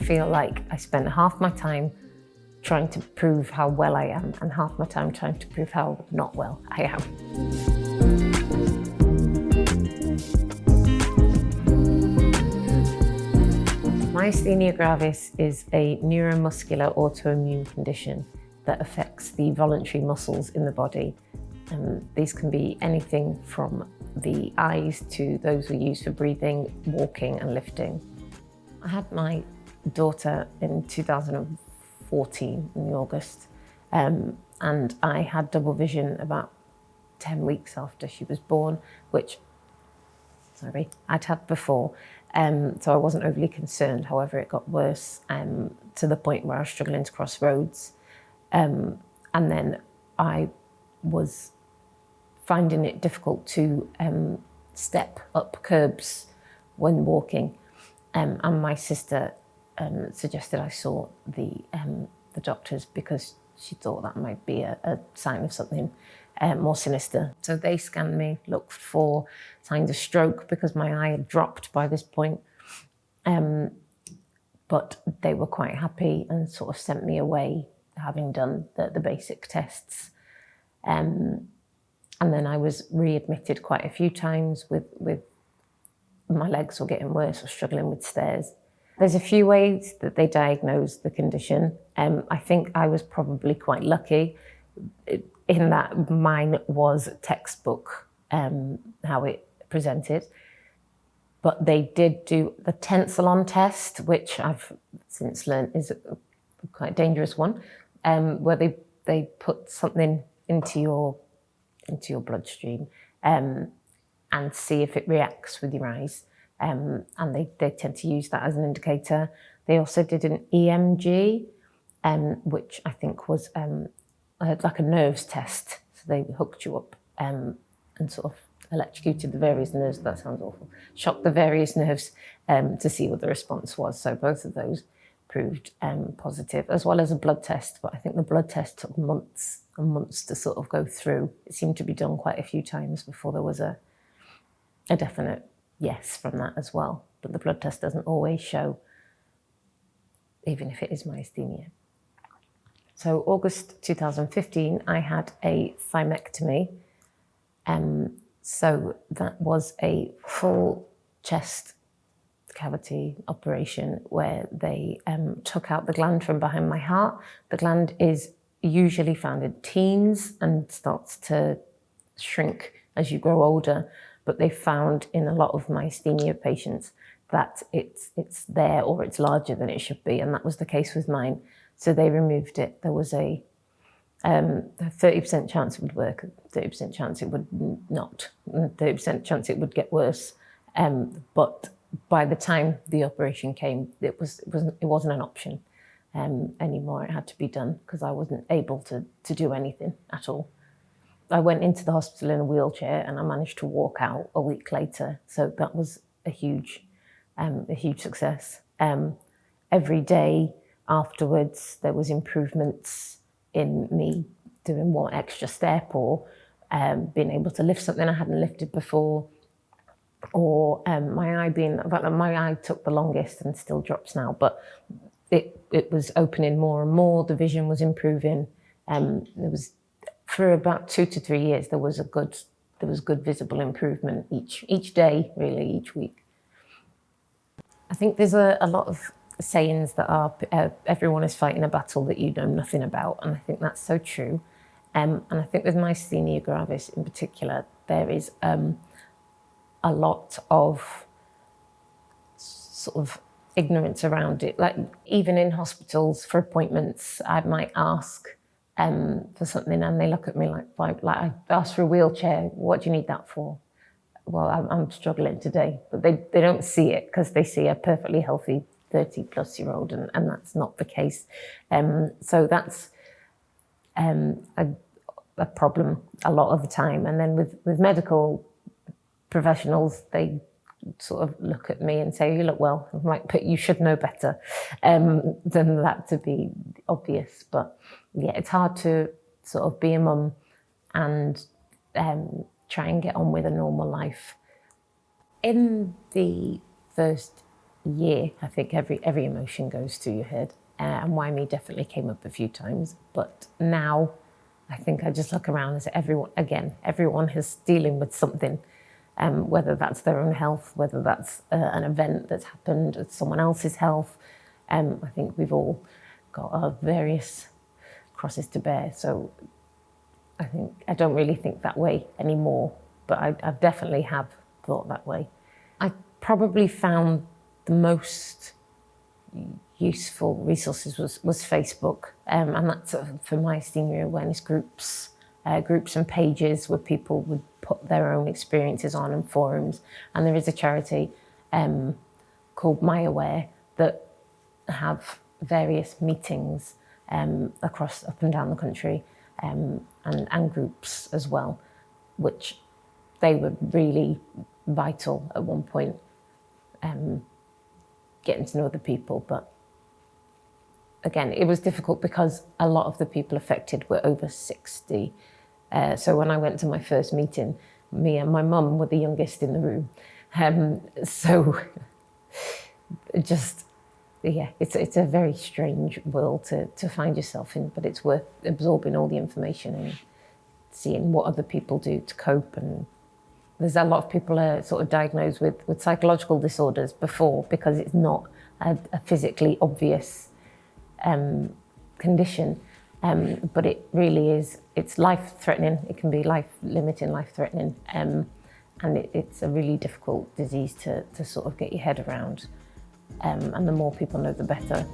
feel like I spent half my time trying to prove how well I am and half my time trying to prove how not well I am. Myasthenia gravis is a neuromuscular autoimmune condition that affects the voluntary muscles in the body. These can be anything from the eyes to those we use for breathing, walking and lifting. I had my daughter in 2014 in August, and I had double vision about 10 weeks after she was born, which I'd had before, so I wasn't overly concerned. However, it got worse to the point where I was struggling to cross roads, and then I was finding it difficult to step up curbs when walking, and my sister suggested I saw the doctors because she thought that might be a sign of something more sinister. So they scanned me, looked for signs of stroke because my eye had dropped by this point, but they were quite happy and sort of sent me away having done the basic tests. And then I was readmitted quite a few times with my legs were getting worse or struggling with stairs. There's a few ways that they diagnosed the condition. I think I was probably quite lucky in that mine was textbook, how it presented. But they did do the tensilon test, which I've since learned is a quite dangerous one, where they put something into your bloodstream and see if it reacts with your eyes. And they tend to use that as an indicator. They also did an EMG, which I think was like a nerves test. So they hooked you up and sort of electrocuted the various nerves. That sounds awful. Shocked the various nerves to see what the response was. So both of those proved positive, as well as a blood test. But I think the blood test took months and months to sort of go through. It seemed to be done quite a few times before there was a definite yes from that as well. But the blood test doesn't always show, even if it is myasthenia. So August 2015, I had a thymectomy. So that was a full chest cavity operation where they took out the gland from behind my heart. The gland is usually found in teens and starts to shrink as you grow older, but they found in a lot of myasthenia patients that it's there or it's larger than it should be, and that was the case with mine. So they removed it. There was a 30% chance it would work, 30% chance it would not, 30% chance it would get worse. But by the time the operation came, it wasn't an option anymore. It had to be done because I wasn't able to do anything at all. I went into the hospital in a wheelchair and I managed to walk out a week later. So that was a huge success. Every day afterwards, there was improvements in me doing more extra step or being able to lift something I hadn't lifted before, or my eye took the longest and still drops now, but it was opening more and more. The vision was improving. For about 2 to 3 years, there was good visible improvement each day, really, each week. I think there's a lot of sayings that are everyone is fighting a battle that you know nothing about, and I think that's so true. And I think with myasthenia gravis in particular, there is a lot of sort of ignorance around it. Like even in hospitals for appointments, I might ask for something and they look at me like I asked for a wheelchair. What do you need that for? Well, I'm struggling today, but they don't see it because they see a perfectly healthy 30-plus-year-old, and that's not the case. So that's a problem a lot of the time. And then with medical professionals, they sort of look at me and say, you look well. I'm like, but you should know better than that to be obvious. But yeah, it's hard to sort of be a mum and try and get on with a normal life. In the first year, I think every emotion goes through your head. And why me definitely came up a few times. But now I think I just look around and say everyone is dealing with something, whether that's their own health, whether that's an event that's happened with someone else's health. I think we've all got our various crosses to bear. So I don't really think that way anymore, but I definitely have thought that way. I probably found the most useful resources was Facebook, and that's for myasthenia awareness groups and pages where people would put their own experiences on, and forums. And there is a charity called MyAware that have various meetings across up and down the country, and groups as well, which they were really vital at one point, getting to know the people. But again, it was difficult because a lot of the people affected were over 60. So when I went to my first meeting, me and my mum were the youngest in the room. So just, yeah, it's a very strange world to find yourself in, but it's worth absorbing all the information and seeing what other people do to cope. And there's a lot of people are sort of diagnosed with psychological disorders before, because it's not a physically obvious condition, but it really is. It's life-threatening. It can be life-limiting, life-threatening, and it's a really difficult disease to sort of get your head around. And the more people know, the better.